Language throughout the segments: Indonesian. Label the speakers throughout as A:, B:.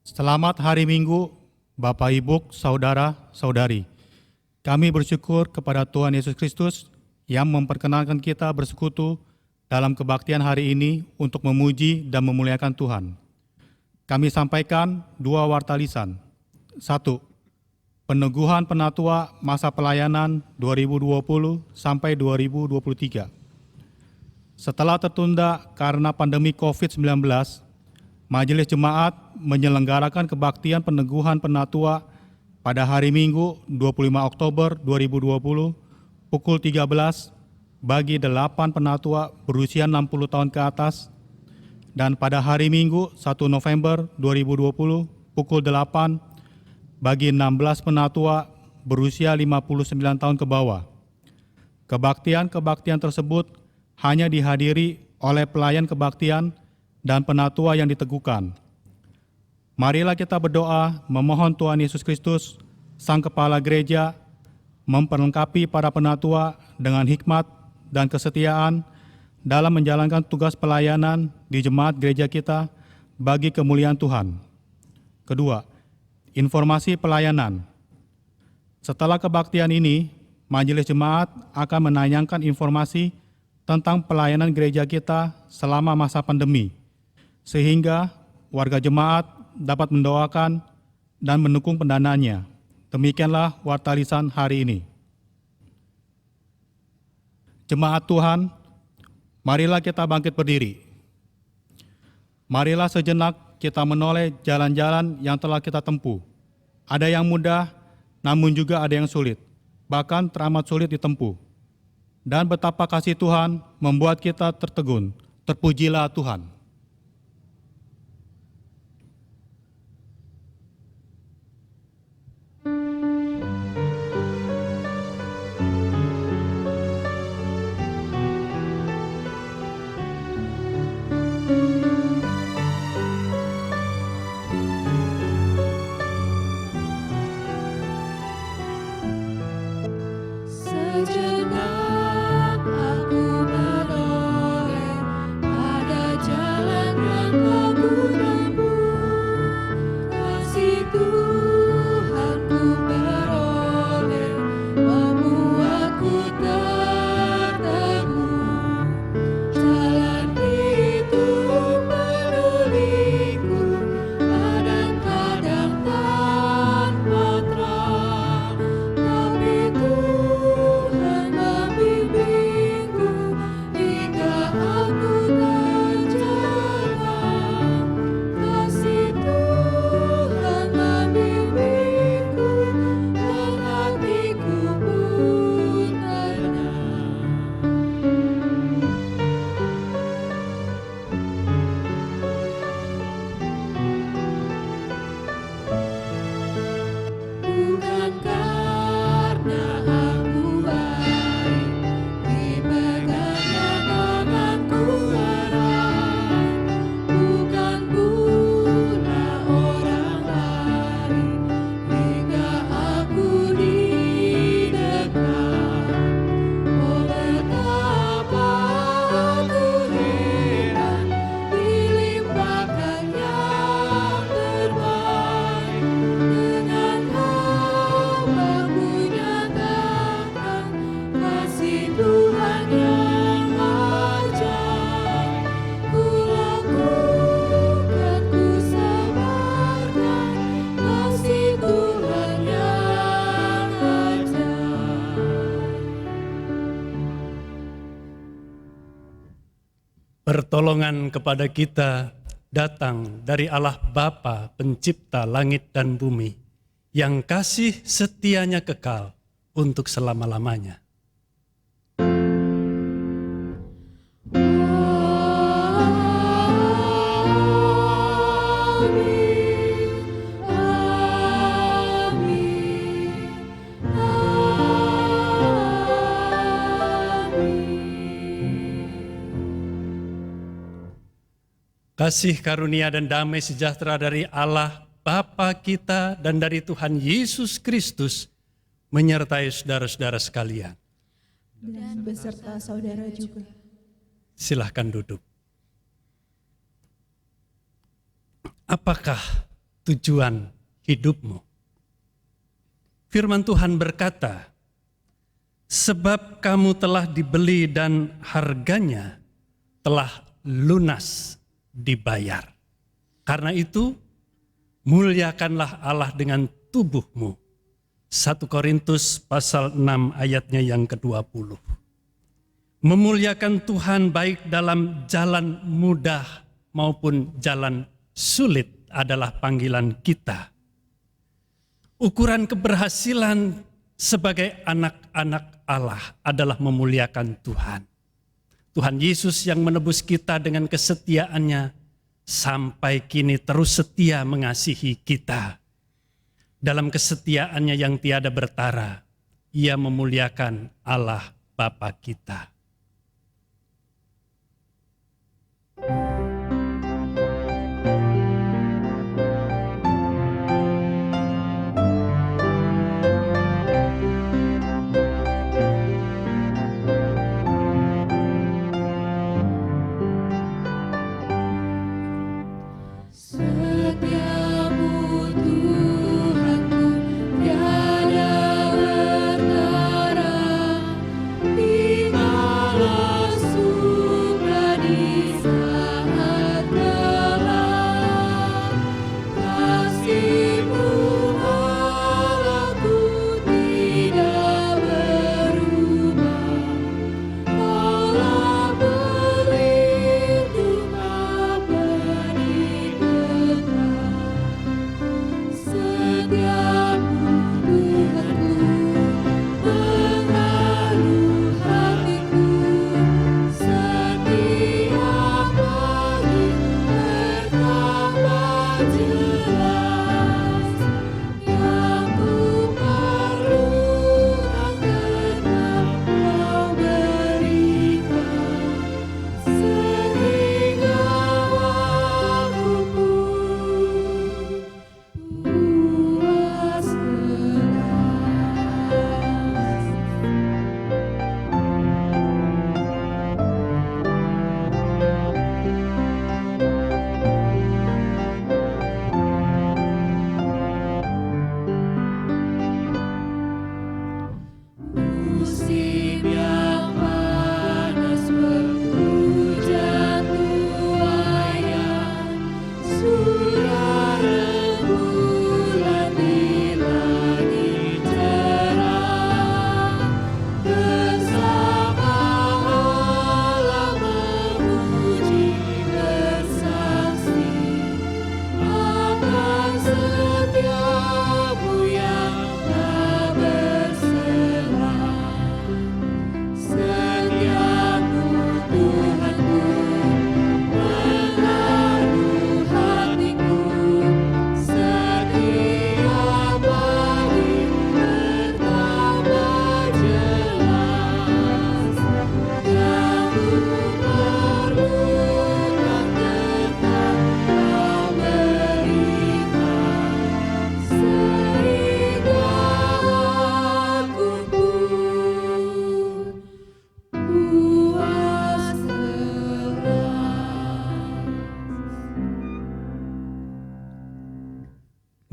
A: Selamat hari Minggu, Bapak, Ibu, Saudara, Saudari. Kami bersyukur kepada Tuhan Yesus Kristus yang memperkenankan kita bersekutu dalam kebaktian hari ini untuk memuji dan memuliakan Tuhan. Kami sampaikan dua warta lisan. 1. Peneguhan Penatua masa pelayanan 2020 sampai 2023. Setelah tertunda karena pandemi COVID-19, Majelis Jemaat menyelenggarakan kebaktian peneguhan penatua pada hari Minggu 25 Oktober 2020 pukul 13 bagi 8 penatua berusia 60 tahun ke atas dan pada hari Minggu 1 November 2020 pukul 8 bagi 16 penatua berusia 59 tahun ke bawah. Kebaktian-kebaktian tersebut hanya dihadiri oleh pelayan kebaktian dan penatua yang diteguhkan. Marilah kita berdoa memohon Tuhan Yesus Kristus, Sang Kepala Gereja, memperlengkapi para penatua dengan hikmat dan kesetiaan dalam menjalankan tugas pelayanan di jemaat gereja kita bagi kemuliaan Tuhan. Kedua, informasi pelayanan. Setelah kebaktian ini, Majelis Jemaat akan menayangkan informasi tentang pelayanan gereja kita selama masa pandemi, sehingga warga jemaat dapat mendoakan dan mendukung pendanaannya. Demikianlah warta lisan hari ini. Jemaat Tuhan, marilah kita bangkit berdiri. Marilah sejenak kita menoleh jalan-jalan yang telah kita tempuh. Ada yang mudah, namun juga ada yang sulit, bahkan teramat sulit ditempuh. Dan betapa kasih Tuhan membuat kita tertegun. Terpujilah Tuhan.
B: Pertolongan kepada kita datang dari Allah Bapa pencipta langit dan bumi, yang kasih setianya kekal untuk selama-lamanya. Kasih karunia dan damai sejahtera dari Allah Bapa kita dan dari Tuhan Yesus Kristus menyertai saudara-saudara sekalian.
C: Dan beserta saudara juga.
B: Silahkan duduk. Apakah tujuan hidupmu. Firman Tuhan berkata, sebab kamu telah dibeli dan harganya telah lunas dibayar. Karena itu, muliakanlah Allah dengan tubuhmu. 1 Korintus pasal 6 ayatnya yang ke-20. Memuliakan Tuhan baik dalam jalan mudah maupun jalan sulit adalah panggilan kita. Ukuran keberhasilan sebagai anak-anak Allah adalah memuliakan Tuhan. Tuhan Yesus yang menebus kita dengan kesetiaannya sampai kini terus setia mengasihi kita. Dalam kesetiaannya yang tiada bertara, Ia memuliakan Allah Bapa kita.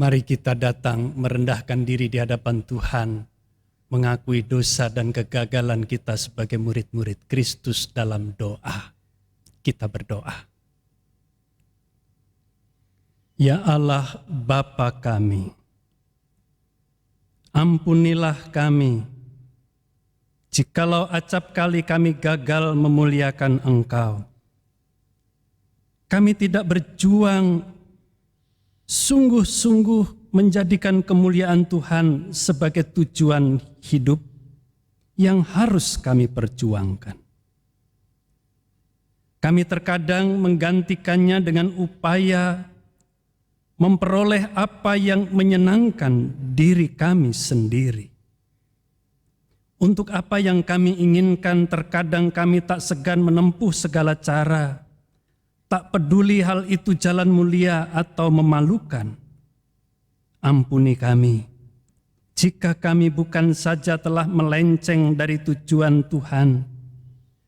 B: Mari kita datang merendahkan diri di hadapan Tuhan, mengakui dosa dan kegagalan kita sebagai murid-murid Kristus dalam doa. Kita berdoa. Ya Allah Bapa kami, ampunilah kami, jikalau acap kali kami gagal memuliakan Engkau. Kami tidak berjuang sungguh-sungguh menjadikan kemuliaan Tuhan sebagai tujuan hidup yang harus kami perjuangkan. Kami terkadang menggantikannya dengan upaya memperoleh apa yang menyenangkan diri kami sendiri. Untuk apa yang kami inginkan, terkadang kami tak segan menempuh segala cara. Tak peduli hal itu jalan mulia atau memalukan. Ampuni kami, jika kami bukan saja telah melenceng dari tujuan Tuhan,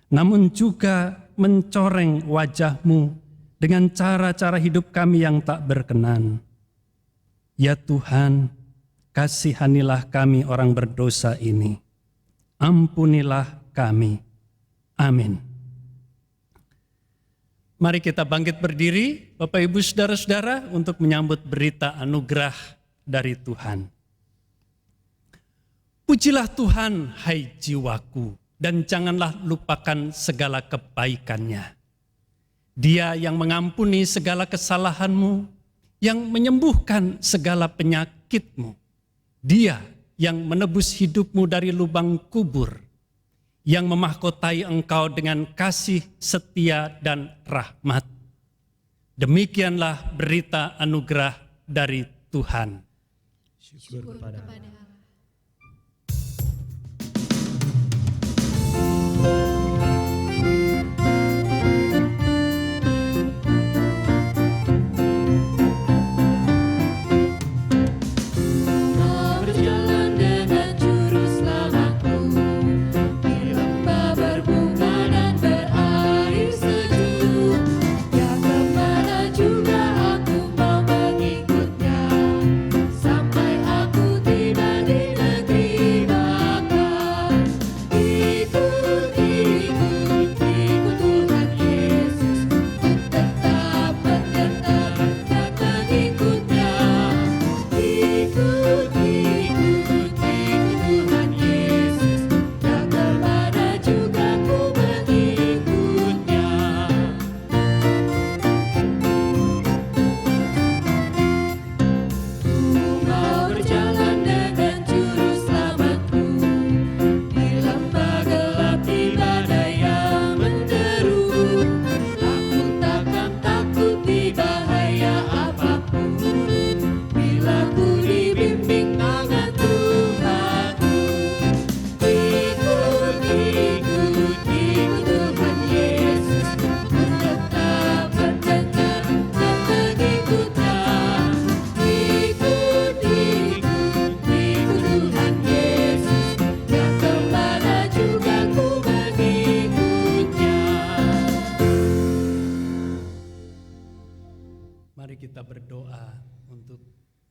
B: namun juga mencoreng wajah-Mu dengan cara-cara hidup kami yang tak berkenan. Ya Tuhan, kasihanilah kami orang berdosa ini. Ampunilah kami. Amin. Mari kita bangkit berdiri, Bapak Ibu Saudara-saudara, untuk menyambut berita anugerah dari Tuhan. Pujilah Tuhan, hai jiwaku, dan janganlah lupakan segala kebaikan-Nya. Dia yang mengampuni segala kesalahanmu, yang menyembuhkan segala penyakitmu. Dia yang menebus hidupmu dari lubang kubur, yang memahkotai engkau dengan kasih, setia, dan rahmat. Demikianlah berita anugerah dari Tuhan.
A: Syukur kepada Allah.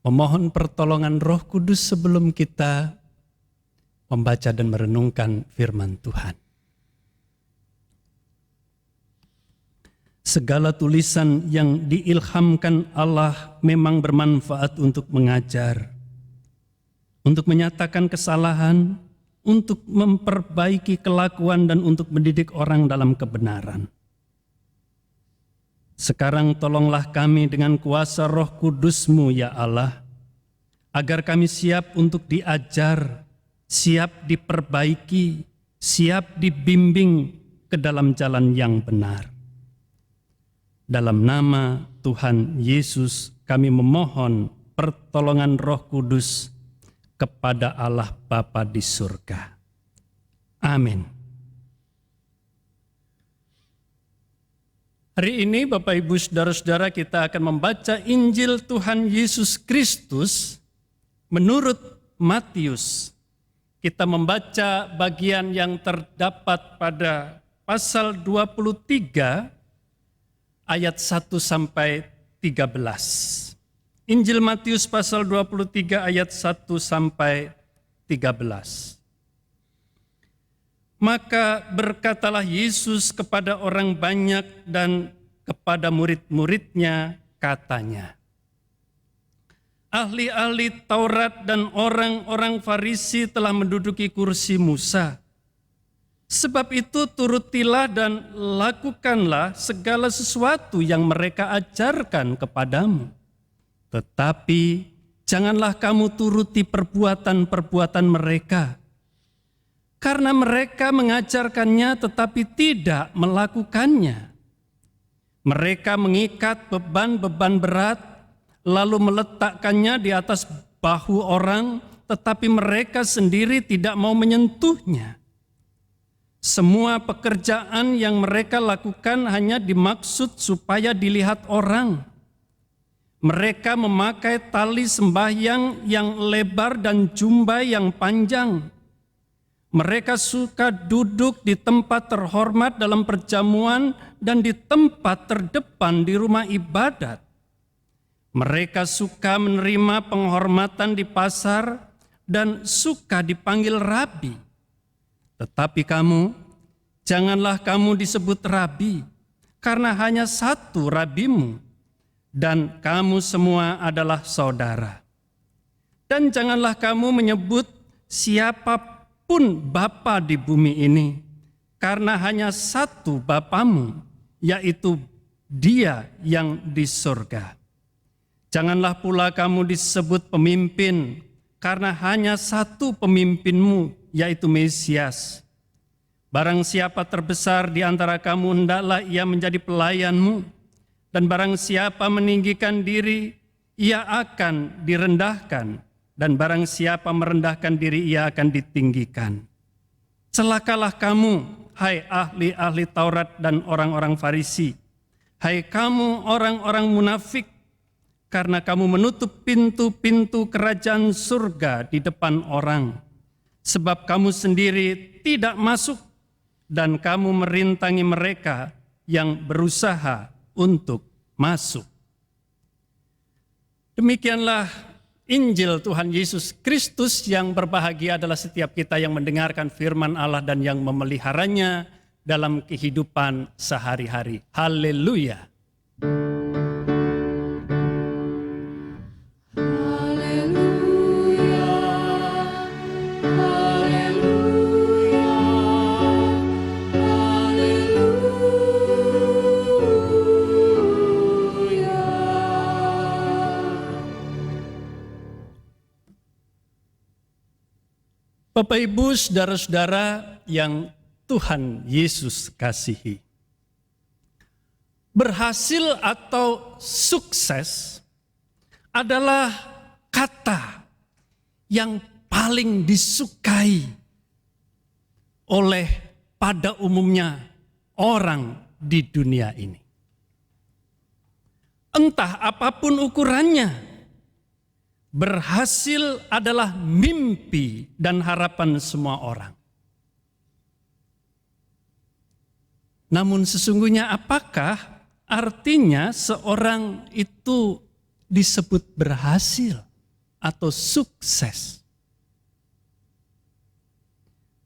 B: Memohon pertolongan Roh Kudus sebelum kita membaca dan merenungkan firman Tuhan. Segala tulisan yang diilhamkan Allah memang bermanfaat untuk mengajar, untuk menyatakan kesalahan, untuk memperbaiki kelakuan, dan untuk mendidik orang dalam kebenaran. Sekarang tolonglah kami dengan kuasa Roh Kudus-Mu, ya Allah, agar kami siap untuk diajar, siap diperbaiki, siap dibimbing ke dalam jalan yang benar. Dalam nama Tuhan Yesus kami memohon pertolongan Roh Kudus kepada Allah Bapa di surga. Amin. Hari ini Bapak Ibu Saudara-saudara, kita akan membaca Injil Tuhan Yesus Kristus menurut Matius. Kita membaca bagian yang terdapat pada pasal 23 ayat 1 sampai 13. Injil Matius pasal 23 ayat 1 sampai 13. Maka berkatalah Yesus kepada orang banyak dan kepada murid-muridnya, katanya, ahli-ahli Taurat dan orang-orang Farisi telah menduduki kursi Musa. Sebab itu turutilah dan lakukanlah segala sesuatu yang mereka ajarkan kepadamu. Tetapi janganlah kamu turuti perbuatan-perbuatan mereka, karena mereka mengajarkannya tetapi tidak melakukannya. Mereka mengikat beban-beban berat, lalu meletakkannya di atas bahu orang, tetapi mereka sendiri tidak mau menyentuhnya. Semua pekerjaan yang mereka lakukan hanya dimaksud supaya dilihat orang. Mereka memakai tali sembahyang yang lebar dan jubah yang panjang. Mereka suka duduk di tempat terhormat dalam perjamuan dan di tempat terdepan di rumah ibadat. Mereka suka menerima penghormatan di pasar dan suka dipanggil rabi. Tetapi kamu, janganlah kamu disebut rabi, karena hanya satu rabimu, dan kamu semua adalah saudara. Dan janganlah kamu menyebut siapapun bapa di bumi ini, karena hanya satu Bapamu, yaitu Dia yang di surga. Janganlah pula kamu disebut pemimpin, karena hanya satu pemimpinmu, yaitu Mesias. Barang siapa terbesar di antara kamu, hendaklah ia menjadi pelayanmu, dan barang siapa meninggikan diri, ia akan direndahkan, dan barang siapa merendahkan diri, ia akan ditinggikan. Celakalah kamu, hai ahli-ahli Taurat dan orang-orang Farisi, hai kamu orang-orang munafik, karena kamu menutup pintu-pintu kerajaan surga di depan orang. Sebab kamu sendiri tidak masuk, dan kamu merintangi mereka yang berusaha untuk masuk. Demikianlah Injil Tuhan Yesus Kristus. Yang berbahagia adalah setiap kita yang mendengarkan firman Allah dan yang memeliharanya dalam kehidupan sehari-hari. Haleluya. Bapak, Ibu, saudara-saudara yang Tuhan Yesus kasihi. Berhasil atau sukses adalah kata yang paling disukai oleh pada umumnya orang di dunia ini. Entah apapun ukurannya, berhasil adalah mimpi dan harapan semua orang. Namun sesungguhnya apakah artinya seorang itu disebut berhasil atau sukses?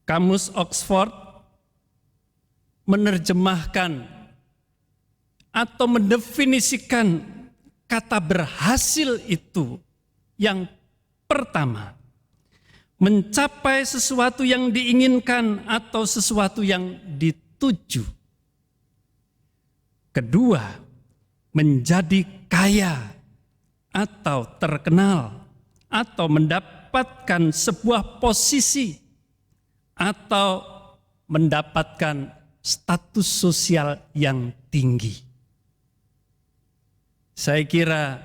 B: Kamus Oxford menerjemahkan atau mendefinisikan kata berhasil itu. Yang pertama, mencapai sesuatu yang diinginkan atau sesuatu yang dituju. Kedua, menjadi kaya atau terkenal atau mendapatkan sebuah posisi atau mendapatkan status sosial yang tinggi. Saya kira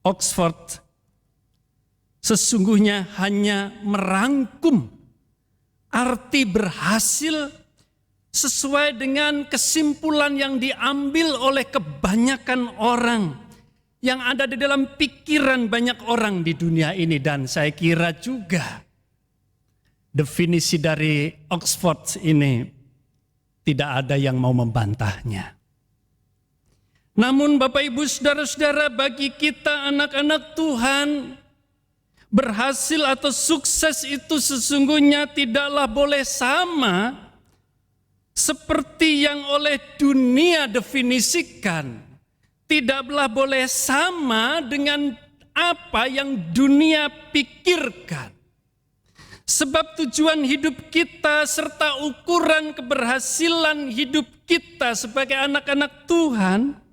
B: Oxford sesungguhnya hanya merangkum arti berhasil sesuai dengan kesimpulan yang diambil oleh kebanyakan orang yang ada di dalam pikiran banyak orang di dunia ini. Dan saya kira juga definisi dari Oxford ini tidak ada yang mau membantahnya. Namun Bapak, Ibu, saudara-saudara, bagi kita anak-anak Tuhan, berhasil atau sukses itu sesungguhnya tidaklah boleh sama seperti yang oleh dunia definisikan. Tidaklah boleh sama dengan apa yang dunia pikirkan. Sebab tujuan hidup kita serta ukuran keberhasilan hidup kita sebagai anak-anak Tuhan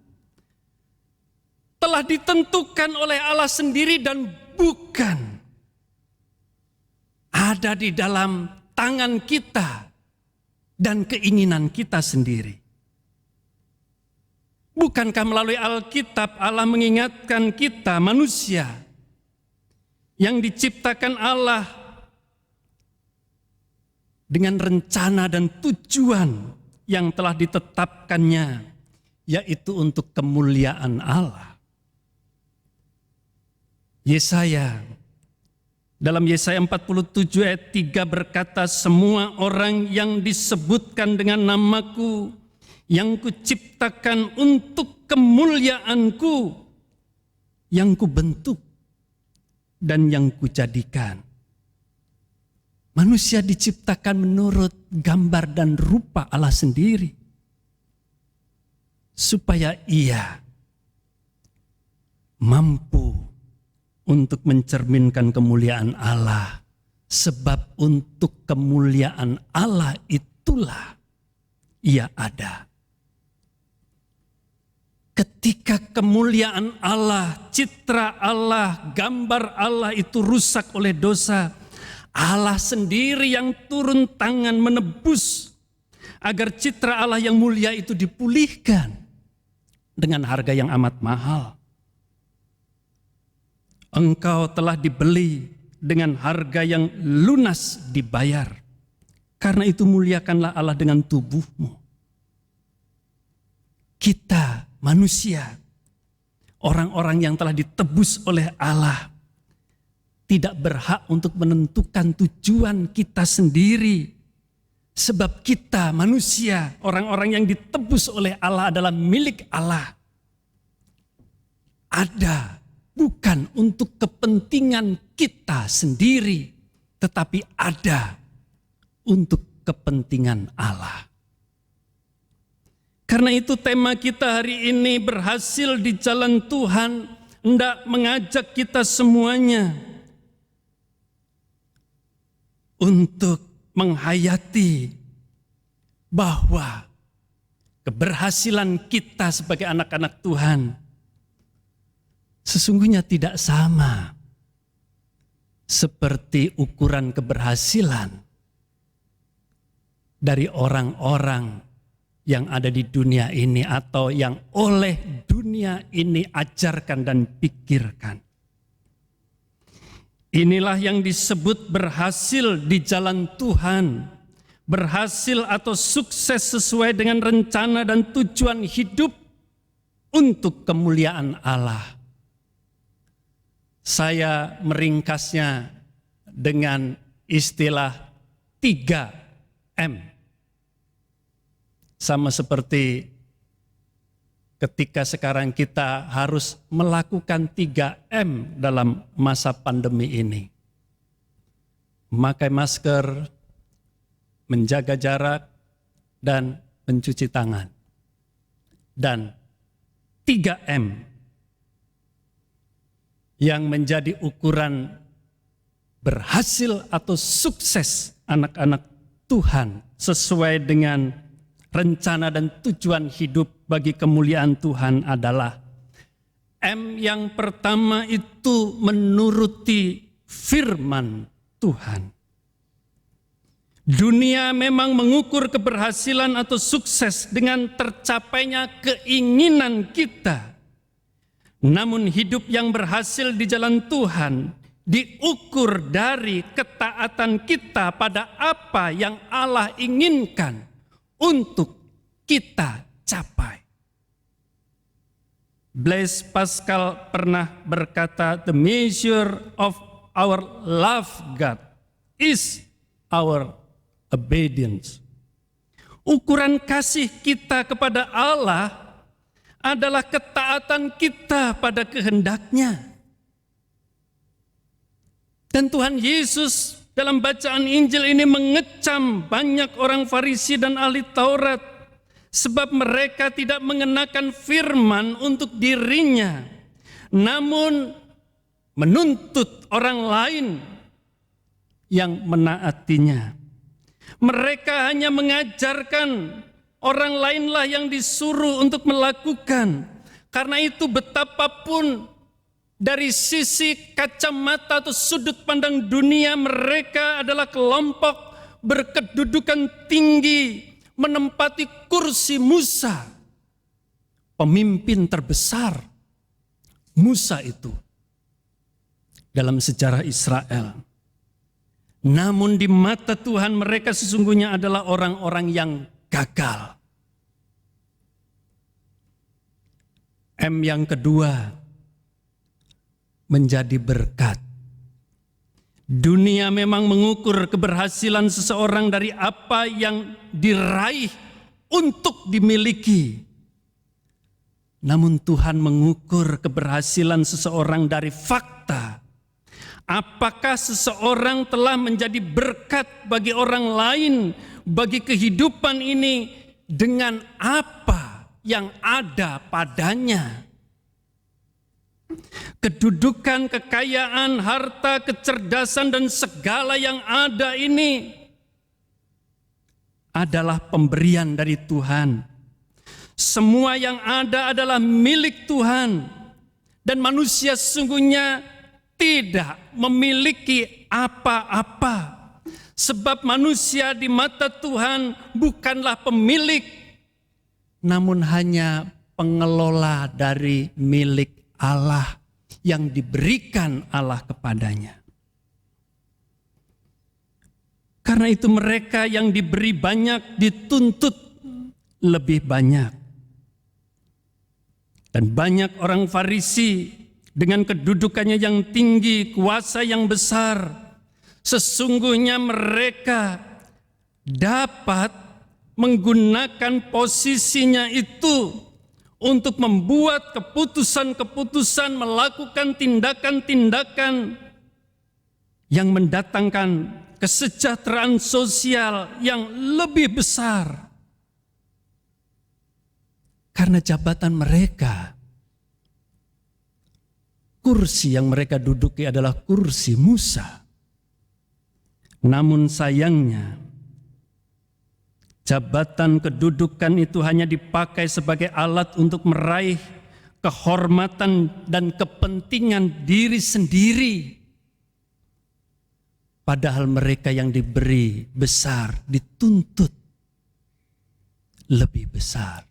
B: telah ditentukan oleh Allah sendiri dan bukan ada di dalam tangan kita dan keinginan kita sendiri. Bukankah melalui Alkitab Allah mengingatkan kita manusia yang diciptakan Allah dengan rencana dan tujuan yang telah ditetapkannya, yaitu untuk kemuliaan Allah. Dalam Yesaya 47 ayat 3 berkata, semua orang yang disebutkan dengan namaku, yang kuciptakan untuk kemuliaanku, yang kubentuk dan yang kujadikan. Manusia diciptakan menurut gambar dan rupa Allah sendiri, supaya ia mampu untuk mencerminkan kemuliaan Allah. Sebab untuk kemuliaan Allah itulah ia ada. Ketika kemuliaan Allah, citra Allah, gambar Allah itu rusak oleh dosa, Allah sendiri yang turun tangan menebus agar citra Allah yang mulia itu dipulihkan dengan harga yang amat mahal. Engkau telah dibeli dengan harga yang lunas dibayar. Karena itu muliakanlah Allah dengan tubuhmu. Kita manusia, orang-orang yang telah ditebus oleh Allah, tidak berhak untuk menentukan tujuan kita sendiri. Sebab kita manusia, orang-orang yang ditebus oleh Allah adalah milik Allah. Ada bukan untuk kepentingan kita sendiri, tetapi ada untuk kepentingan Allah. Karena itu tema kita hari ini, berhasil di jalan Tuhan, hendak mengajak kita semuanya untuk menghayati bahwa keberhasilan kita sebagai anak-anak Tuhan sesungguhnya tidak sama seperti ukuran keberhasilan dari orang-orang yang ada di dunia ini atau yang oleh dunia ini ajarkan dan pikirkan. Inilah yang disebut berhasil di jalan Tuhan, berhasil atau sukses sesuai dengan rencana dan tujuan hidup untuk kemuliaan Allah. Saya meringkasnya dengan istilah 3M. Sama seperti ketika sekarang kita harus melakukan 3M dalam masa pandemi ini. Memakai masker, menjaga jarak, dan mencuci tangan. Dan 3M yang menjadi ukuran berhasil atau sukses anak-anak Tuhan sesuai dengan rencana dan tujuan hidup bagi kemuliaan Tuhan adalah M yang pertama itu menuruti firman Tuhan. Dunia memang mengukur keberhasilan atau sukses dengan tercapainya keinginan kita. Namun hidup yang berhasil di jalan Tuhan diukur dari ketaatan kita pada apa yang Allah inginkan untuk kita capai. Blaise Pascal pernah berkata, the measure of our love God is our obedience. Ukuran kasih kita kepada Allah adalah ketaatan kita pada kehendak-Nya. Dan Tuhan Yesus dalam bacaan Injil ini mengecam banyak orang Farisi dan ahli Taurat sebab mereka tidak mengenakan firman untuk dirinya, namun menuntut orang lain yang menaatinya. Mereka hanya mengajarkan, orang lainlah yang disuruh untuk melakukan. Karena itu betapapun dari sisi kacamata atau sudut pandang dunia, mereka adalah kelompok berkedudukan tinggi, menempati kursi Musa, pemimpin terbesar Musa itu dalam sejarah Israel. Namun di mata Tuhan mereka sesungguhnya adalah orang-orang yang gagal. M yang kedua, menjadi berkat. Dunia memang mengukur keberhasilan seseorang dari apa yang diraih untuk dimiliki. Namun Tuhan mengukur keberhasilan seseorang dari fakta. Apakah seseorang telah menjadi berkat bagi orang lain, bagi kehidupan ini dengan apa yang ada padanya. Kedudukan, kekayaan, harta, kecerdasan, dan segala yang ada ini adalah pemberian dari Tuhan. Semua yang ada adalah milik Tuhan. Dan manusia sesungguhnya tidak memiliki apa-apa. Sebab manusia di mata Tuhan bukanlah pemilik, namun hanya pengelola dari milik Allah yang diberikan Allah kepadanya. Karena itu mereka yang diberi banyak dituntut lebih banyak. Dan banyak orang Farisi dengan kedudukannya yang tinggi, kuasa yang besar, sesungguhnya mereka dapat menggunakan posisinya itu untuk membuat keputusan-keputusan, melakukan tindakan-tindakan yang mendatangkan kesejahteraan sosial yang lebih besar. Karena jabatan mereka, kursi yang mereka duduki adalah kursi Musa. Namun sayangnya, jabatan kedudukan itu hanya dipakai sebagai alat untuk meraih kehormatan dan kepentingan diri sendiri. Padahal mereka yang diberi besar dituntut lebih besar.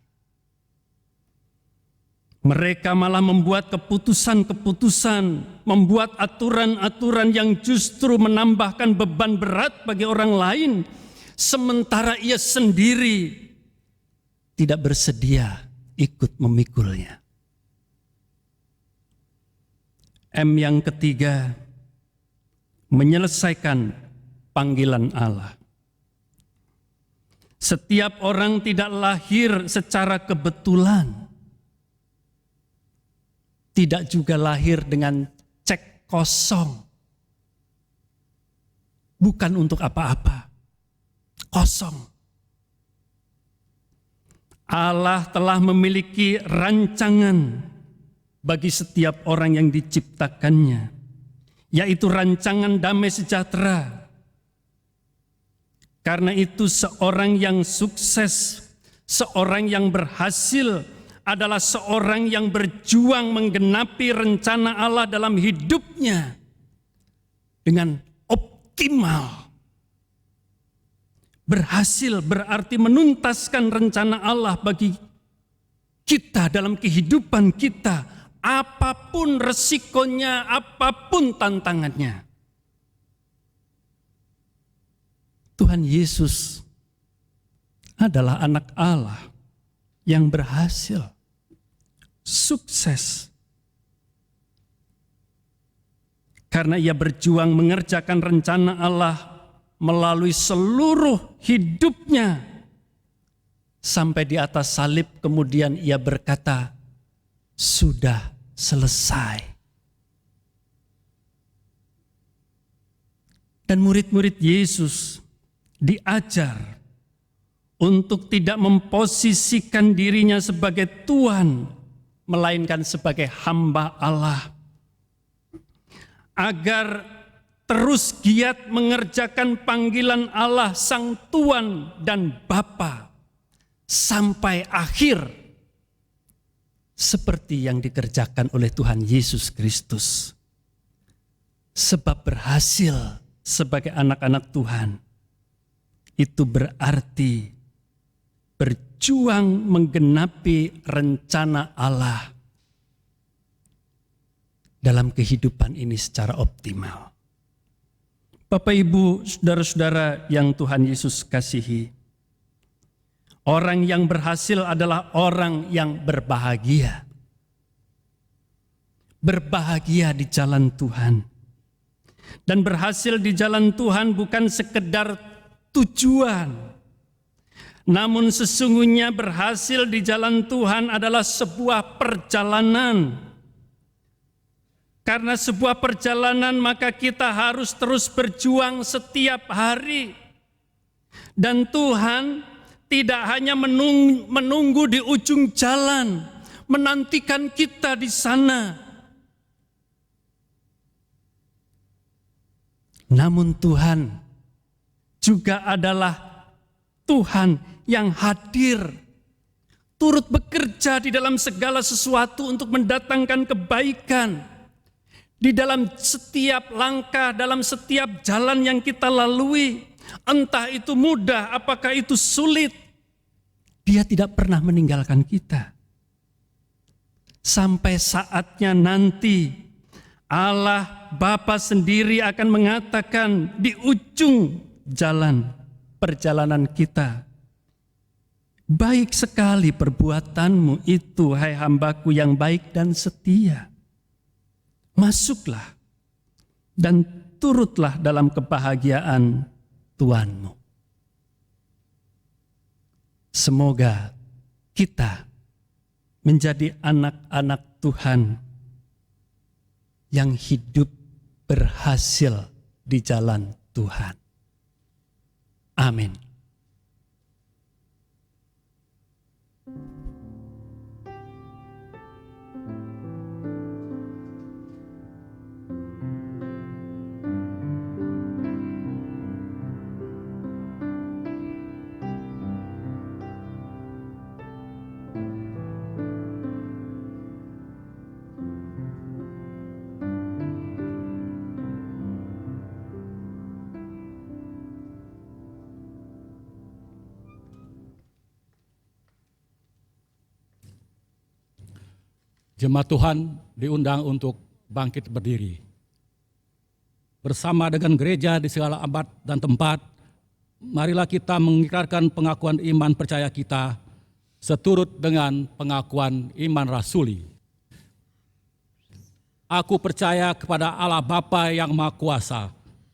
B: Mereka malah membuat keputusan-keputusan, membuat aturan-aturan yang justru menambahkan beban berat bagi orang lain, sementara ia sendiri tidak bersedia ikut memikulnya. M yang ketiga, menyelesaikan panggilan Allah. Setiap orang tidak lahir secara kebetulan, tidak juga lahir dengan cek kosong. Bukan untuk apa-apa. Kosong. Allah telah memiliki rancangan bagi setiap orang yang diciptakannya, yaitu rancangan damai sejahtera. Karena itu seorang yang sukses, seorang yang berhasil adalah seorang yang berjuang menggenapi rencana Allah dalam hidupnya dengan optimal. Berhasil berarti menuntaskan rencana Allah bagi kita dalam kehidupan kita, apapun resikonya, apapun tantangannya. Tuhan Yesus adalah anak Allah yang berhasil, sukses. Karena ia berjuang mengerjakan rencana Allah melalui seluruh hidupnya. Sampai di atas salib kemudian ia berkata, sudah selesai. Dan murid-murid Yesus diajar untuk tidak memposisikan dirinya sebagai Tuhan, melainkan sebagai hamba Allah. Agar terus giat mengerjakan panggilan Allah Sang Tuan dan Bapa sampai akhir, seperti yang dikerjakan oleh Tuhan Yesus Kristus. Sebab berhasil sebagai anak-anak Tuhan, itu berarti berjuang menggenapi rencana Allah dalam kehidupan ini secara optimal. Bapak, Ibu, saudara-saudara yang Tuhan Yesus kasihi, orang yang berhasil adalah orang yang berbahagia. Berbahagia di jalan Tuhan. Dan berhasil di jalan Tuhan bukan sekedar tujuan, Namun sesungguhnya berhasil di jalan Tuhan adalah sebuah perjalanan. Karena sebuah perjalanan maka kita harus terus berjuang setiap hari. Dan Tuhan tidak hanya menunggu di ujung jalan, menantikan kita di sana. Namun Tuhan juga adalah Tuhan yang hadir, turut bekerja di dalam segala sesuatu untuk mendatangkan kebaikan. Di dalam setiap langkah, dalam setiap jalan yang kita lalui, entah itu mudah, apakah itu sulit, Dia tidak pernah meninggalkan kita. Sampai saatnya nanti Allah Bapa sendiri akan mengatakan di ujung jalan perjalanan kita, baik sekali perbuatanmu itu, hai hambaku yang baik dan setia. Masuklah dan turutlah dalam kebahagiaan Tuhanmu. Semoga kita menjadi anak-anak Tuhan yang hidup berhasil di jalan Tuhan. Amin.
D: Jemaat Tuhan diundang untuk bangkit berdiri. Bersama dengan gereja di segala abad dan tempat, marilah kita mengikrarkan pengakuan iman percaya kita seturut dengan pengakuan iman rasuli. Aku percaya kepada Allah Bapa yang Maha Kuasa,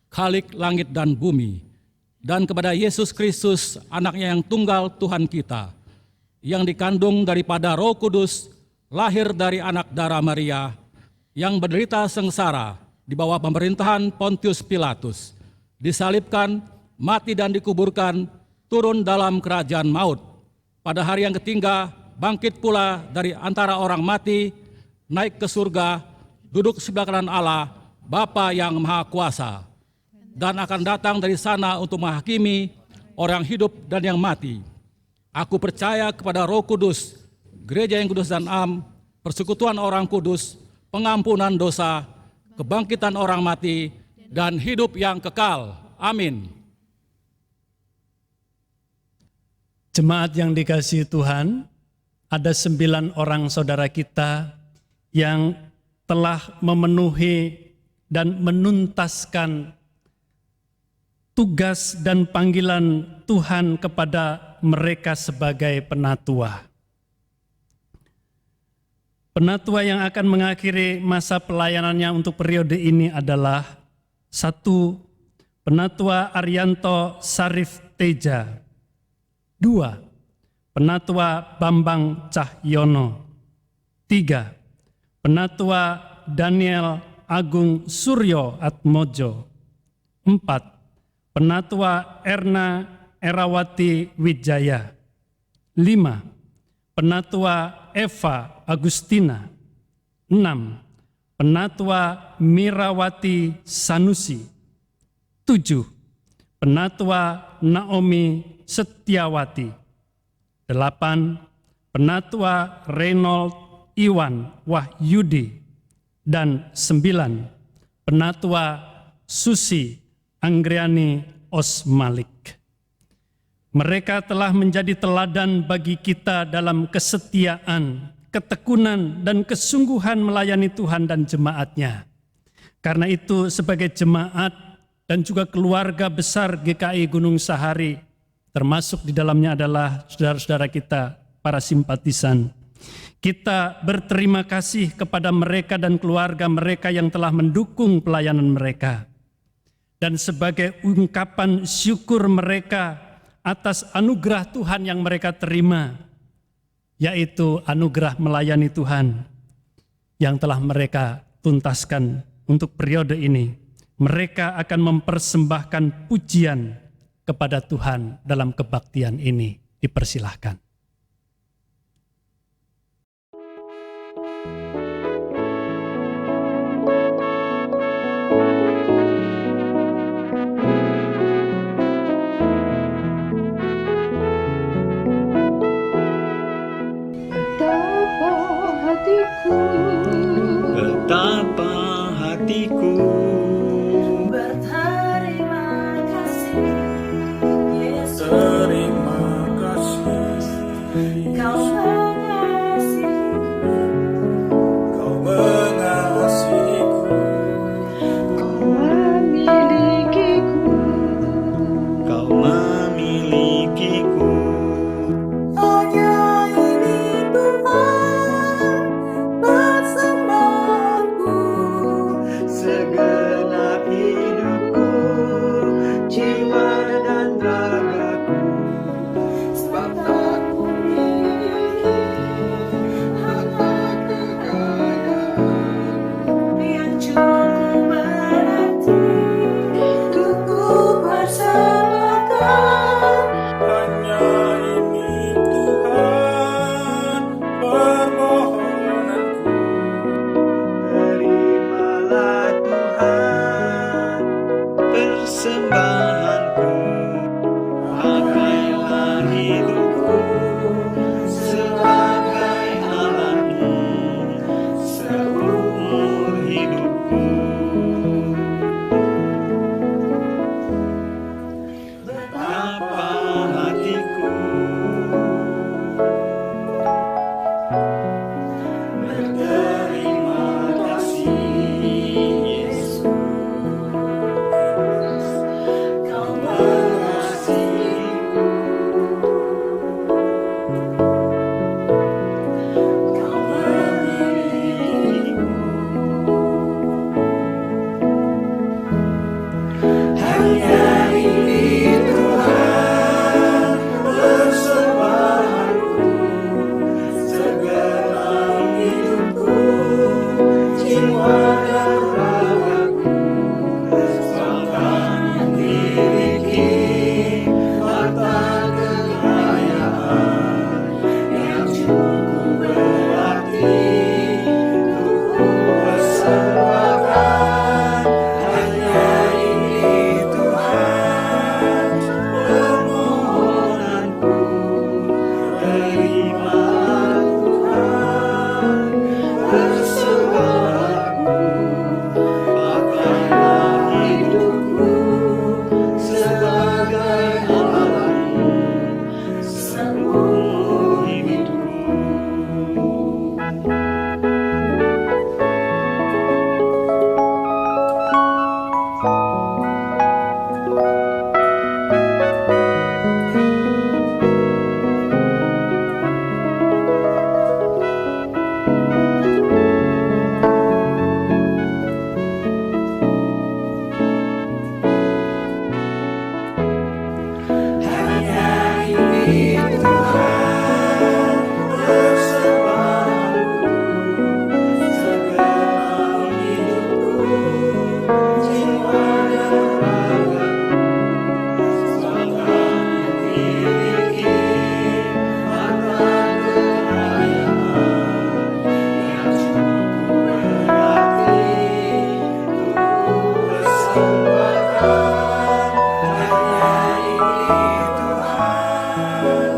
D: Khalik langit dan bumi, dan kepada Yesus Kristus, anaknya yang tunggal Tuhan kita, yang dikandung daripada Roh Kudus, lahir dari anak darah Maria, yang menderita sengsara di bawah pemerintahan Pontius Pilatus, disalibkan, mati dan dikuburkan, turun dalam kerajaan maut. Pada hari yang ketiga, bangkit pula dari antara orang mati, naik ke surga, duduk sebelah kanan Allah, Bapa yang Maha Kuasa, dan akan datang dari sana untuk menghakimi orang hidup dan yang mati. Aku percaya kepada Roh Kudus, gereja yang kudus dan am, persekutuan orang kudus, pengampunan dosa, kebangkitan orang mati, dan hidup yang kekal. Amin.
B: Jemaat yang dikasihi Tuhan, ada 9 orang saudara kita yang telah memenuhi dan menuntaskan tugas dan panggilan Tuhan kepada mereka sebagai penatua. Penatua yang akan mengakhiri masa pelayanannya untuk periode ini adalah 1. Penatua Arianto Sarif Teja. 2. Penatua Bambang Cahyono. 3. Penatua Daniel Agung Suryo Atmojo. 4. Penatua Erna Erawati Wijaya. 5. Penatua Eva Agustina. 6. Penatua Mirawati Sanusi. 7. Penatua Naomi Setiawati. 8. Penatua Reynold Iwan Wahyudi. Dan 9. Penatua Susi Anggriani Osmalik. Mereka telah menjadi teladan bagi kita dalam kesetiaan, ketekunan, dan kesungguhan melayani Tuhan dan jemaatnya. Karena itu sebagai jemaat dan juga keluarga besar GKI Gunung Sahari, termasuk di dalamnya adalah saudara-saudara kita, para simpatisan, kita berterima kasih kepada mereka dan keluarga mereka yang telah mendukung pelayanan mereka. Dan sebagai ungkapan syukur mereka atas anugerah Tuhan yang mereka terima, yaitu anugerah melayani Tuhan yang telah mereka tuntaskan untuk periode ini. Mereka akan mempersembahkan pujian kepada Tuhan dalam kebaktian ini. Dipersilahkan.
E: Betapa hatiku
F: berterima kasih, Yesus.
E: terima kasih.
F: Kau mengasihi,
E: Kau mengasihiku,
C: Kau memilikiku,
E: Kau memilikiku.
F: hanya ini Tuhan bersamaku.
E: Segenap hidupku, jiwa dan ragaku,
F: Sebab tak memiliki harta kekayaan yang cukup berarti untuk ku persembahkan.
E: hanya ini Tuhan permohonanku. Terimalah Tuhan persembahanku, pakailah hidupku sebagai alatmu seumur hidupku. Betapa hatiku berterima kasih, Yesus. Kau mengasihiku, Kau memilikiku. Hanya ini Tuhan persembahanku, segenap hidupku, jiwa dan ragaku. Bahkan memiliki harta kekayaan yang cukup berarti untuk ku persembahkan. Hanya ini Tuhan permohonanku. Terimalah Tuhan persembahanku, pakailah hidupku sebagai alatmu seumur hidupku. Hanya ini Tuhan persembahanku, segenap hidupku, jiwa dan ragaku. Bahkan memiliki harta kekayaan yang cukup berarti untuk ku persembahkan. Hanya ini Tuhan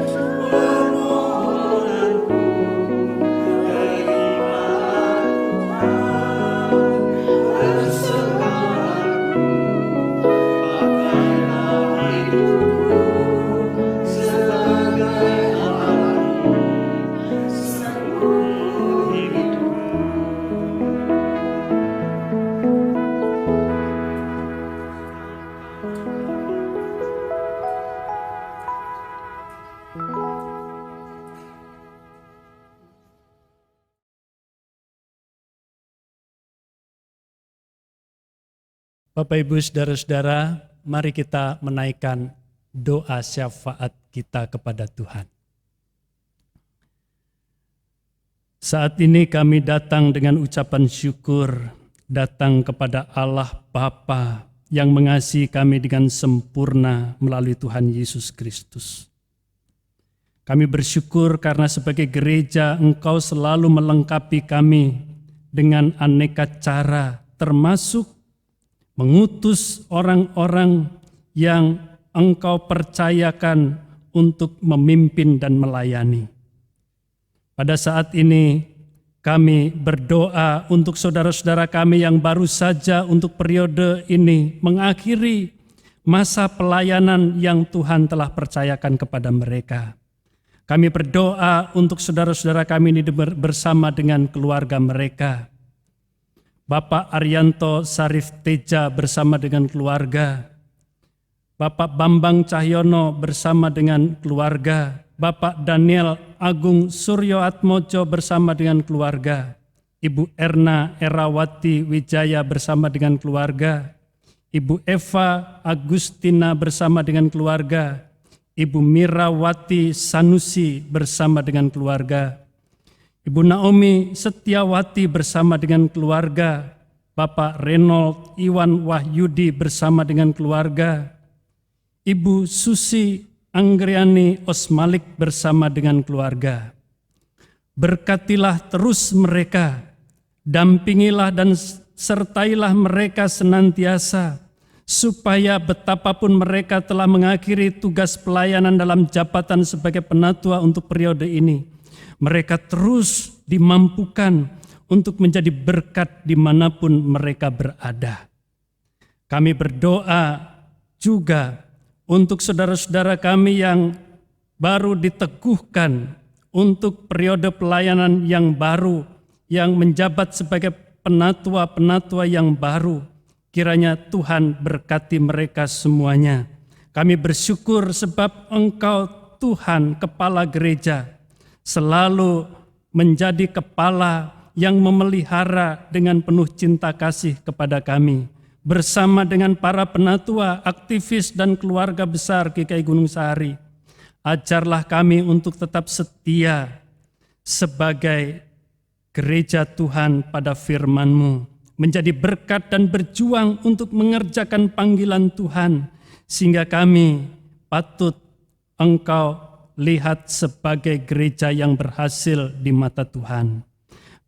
E: permohonanku. Terimalah Tuhan persembahanku, pakailah hidupku sebagai alatmu seumur hidupku.
B: Bapak Ibu Saudara-saudara, mari kita menaikkan doa syafaat kita kepada Tuhan. Saat ini kami datang dengan ucapan syukur, datang kepada Allah Bapa yang mengasihi kami dengan sempurna melalui Tuhan Yesus Kristus. Kami bersyukur karena sebagai gereja Engkau selalu melengkapi kami dengan aneka cara, termasuk mengutus orang-orang yang Engkau percayakan untuk memimpin dan melayani. Pada saat ini kami berdoa untuk saudara-saudara kami yang baru saja untuk periode ini mengakhiri masa pelayanan yang Tuhan telah percayakan kepada mereka. Kami berdoa untuk saudara-saudara kami ini bersama dengan keluarga mereka. Bapak Arianto Sarif Teja bersama dengan keluarga, Bapak Bambang Cahyono bersama dengan keluarga, Bapak Daniel Agung Suryo Atmojo bersama dengan keluarga, Ibu Erna Erawati Wijaya bersama dengan keluarga, Ibu Eva Agustina bersama dengan keluarga, Ibu Mirawati Sanusi bersama dengan keluarga, Ibu Naomi Setiawati bersama dengan keluarga, Bapak Renold Iwan Wahyudi bersama dengan keluarga, Ibu Susi Anggriani Osmalik bersama dengan keluarga. Berkatilah terus mereka, dampingilah dan sertailah mereka senantiasa, supaya betapapun mereka telah mengakhiri tugas pelayanan dalam jabatan sebagai penatua untuk periode ini, mereka terus dimampukan untuk menjadi berkat dimanapun mereka berada. Kami berdoa juga untuk saudara-saudara kami yang baru diteguhkan untuk periode pelayanan yang baru, yang menjabat sebagai penatua-penatua yang baru, kiranya Tuhan berkati mereka semuanya. Kami bersyukur sebab Engkau Tuhan Kepala Gereja selalu menjadi kepala yang memelihara dengan penuh cinta kasih kepada kami. Bersama dengan para penatua, aktivis dan keluarga besar GKI Gunung Sahari, ajarlah kami untuk tetap setia sebagai gereja Tuhan pada firman-Mu, menjadi berkat dan berjuang untuk mengerjakan panggilan Tuhan, sehingga kami patut Engkau lihat sebagai gereja yang berhasil di mata Tuhan.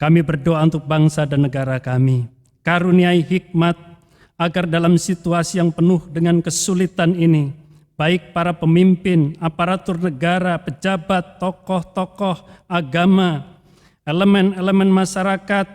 B: Kami berdoa untuk bangsa dan negara kami, karuniai hikmat agar dalam situasi yang penuh dengan kesulitan ini, baik para pemimpin, aparatur negara, pejabat, tokoh-tokoh agama, elemen-elemen masyarakat,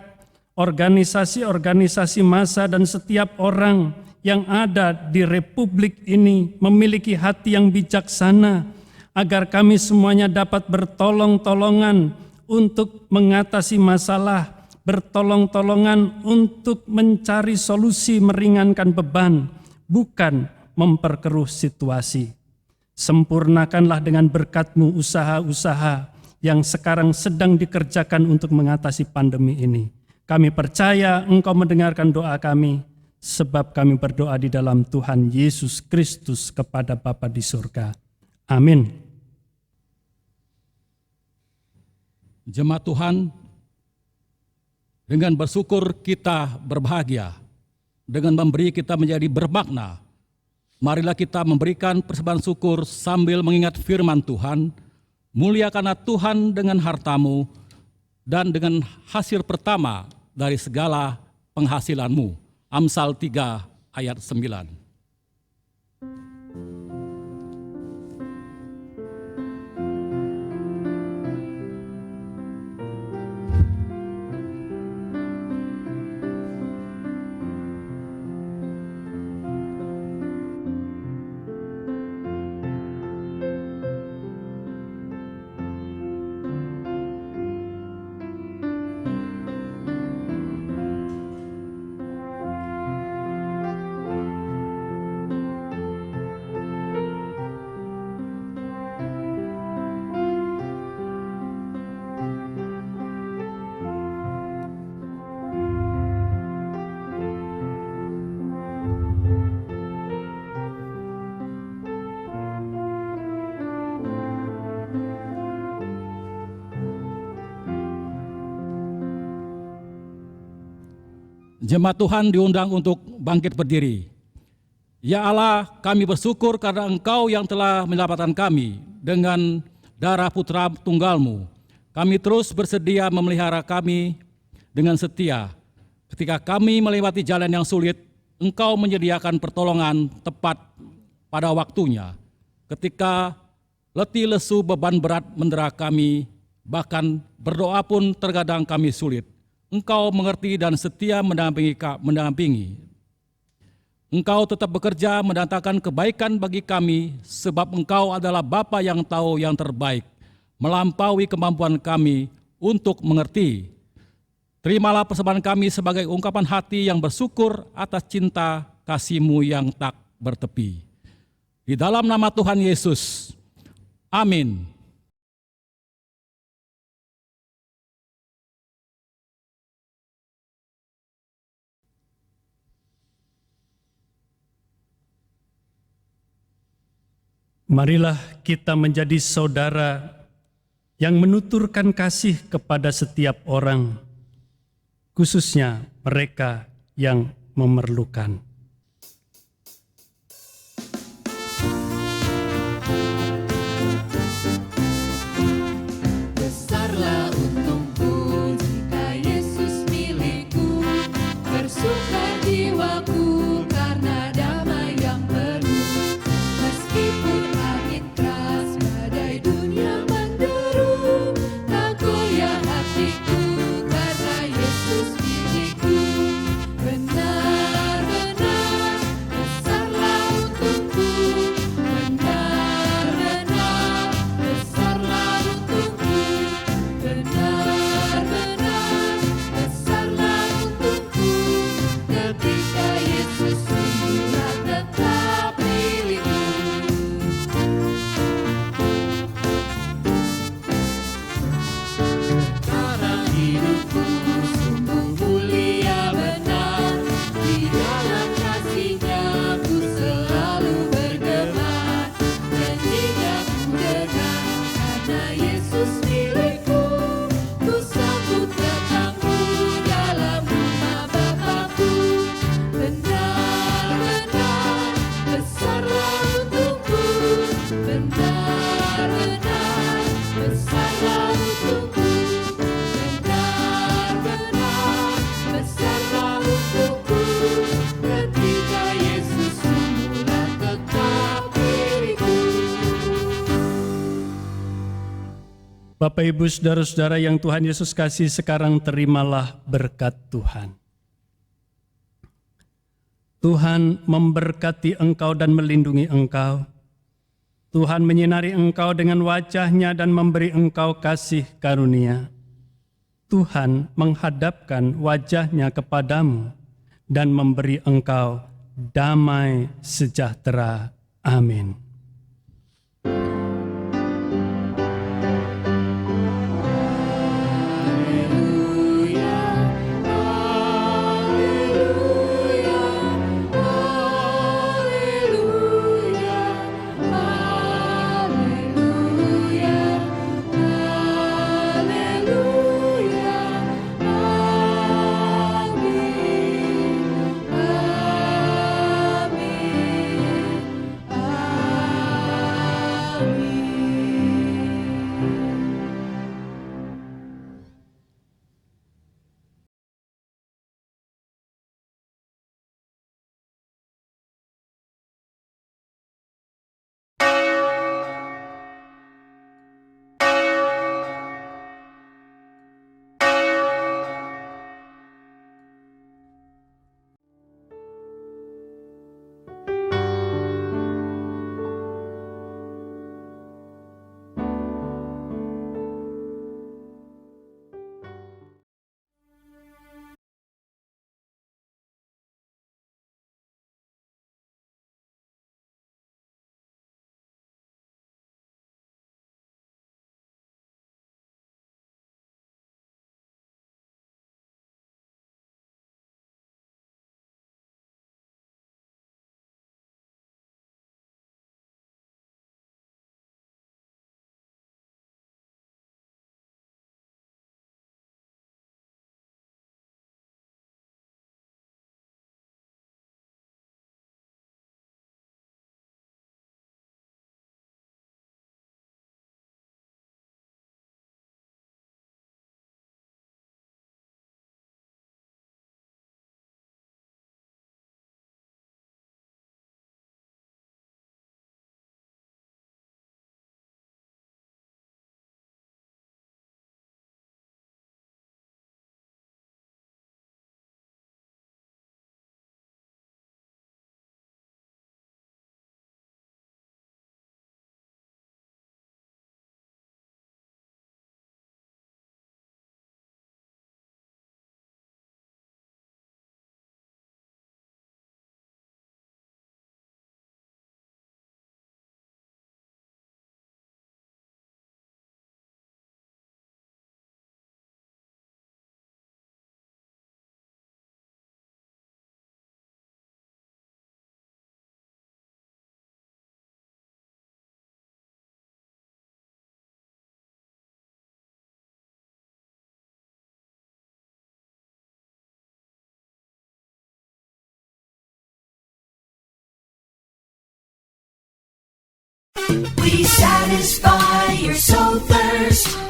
B: organisasi-organisasi massa dan setiap orang yang ada di republik ini memiliki hati yang bijaksana, agar kami semuanya dapat bertolong-tolongan untuk mengatasi masalah, bertolong-tolongan untuk mencari solusi meringankan beban, bukan memperkeruh situasi. Sempurnakanlah dengan berkat-Mu usaha-usaha yang sekarang sedang dikerjakan untuk mengatasi pandemi ini. Kami percaya Engkau mendengarkan doa kami, sebab kami berdoa di dalam Tuhan Yesus Kristus kepada Bapa di surga. Amin.
D: Jemaat Tuhan, dengan bersyukur kita berbahagia, dengan memberi kita menjadi bermakna. Marilah kita memberikan persembahan syukur sambil mengingat firman Tuhan. Muliakanlah Tuhan dengan hartamu dan dengan hasil pertama dari segala penghasilanmu. Amsal 3 ayat 9. Jemaat Tuhan diundang untuk bangkit berdiri. Ya Allah, kami bersyukur karena Engkau yang telah menyelamatkan kami dengan darah putra tunggal-Mu. Kami terus bersedia memelihara kami dengan setia. Ketika kami melewati jalan yang sulit, Engkau menyediakan pertolongan tepat pada waktunya. Ketika letih lesu beban berat mendera kami, bahkan berdoa pun terkadang kami sulit. Engkau mengerti dan setia mendampingi. Engkau tetap bekerja mendatangkan kebaikan bagi kami, sebab Engkau adalah Bapa yang tahu yang terbaik, melampaui kemampuan kami untuk mengerti. Terimalah persembahan kami sebagai ungkapan hati yang bersyukur atas cinta kasih-Mu yang tak bertepi. Di dalam nama Tuhan Yesus, amin.
B: Marilah kita menjadi saudara yang menuturkan kasih kepada setiap orang, khususnya mereka yang memerlukan.
G: Besarlah untungku jika Yesus milikku, bersuka jiwaku karena damai yang penuh. Meskipun angin keras badai dunia menderu, tak goyah hatiku karena Yesus milikku. Benar-benar besarlah untungku, benar-benar besarlah untungku, benar-benar besarlah untungku. Ketika Yesus sungguhlah tetap milikku. Sekarang hidupku sungguh mulia benar, di dalam kasih-Nya ku selalu bergemar. Janji-Nya ku dengar, karena Yesus milikku, ku sambut datang-Mu dalam rumah Bapa-Ku. Benar-benar besarlah untungku, benar-benar besarlah untungku, benar-benar besarlah untungku. Ketika Yesus sungguhlah tetap milikku.
B: Bapak, Ibu, saudara-saudara yang Tuhan Yesus kasih, sekarang terimalah berkat Tuhan. Tuhan memberkati engkau dan melindungi engkau. Tuhan menyinari engkau dengan wajah-Nya dan memberi engkau kasih karunia. Tuhan menghadapkan wajah-Nya kepadamu dan memberi engkau damai sejahtera. Amin.
G: Amin.
H: We satisfy your soul thirst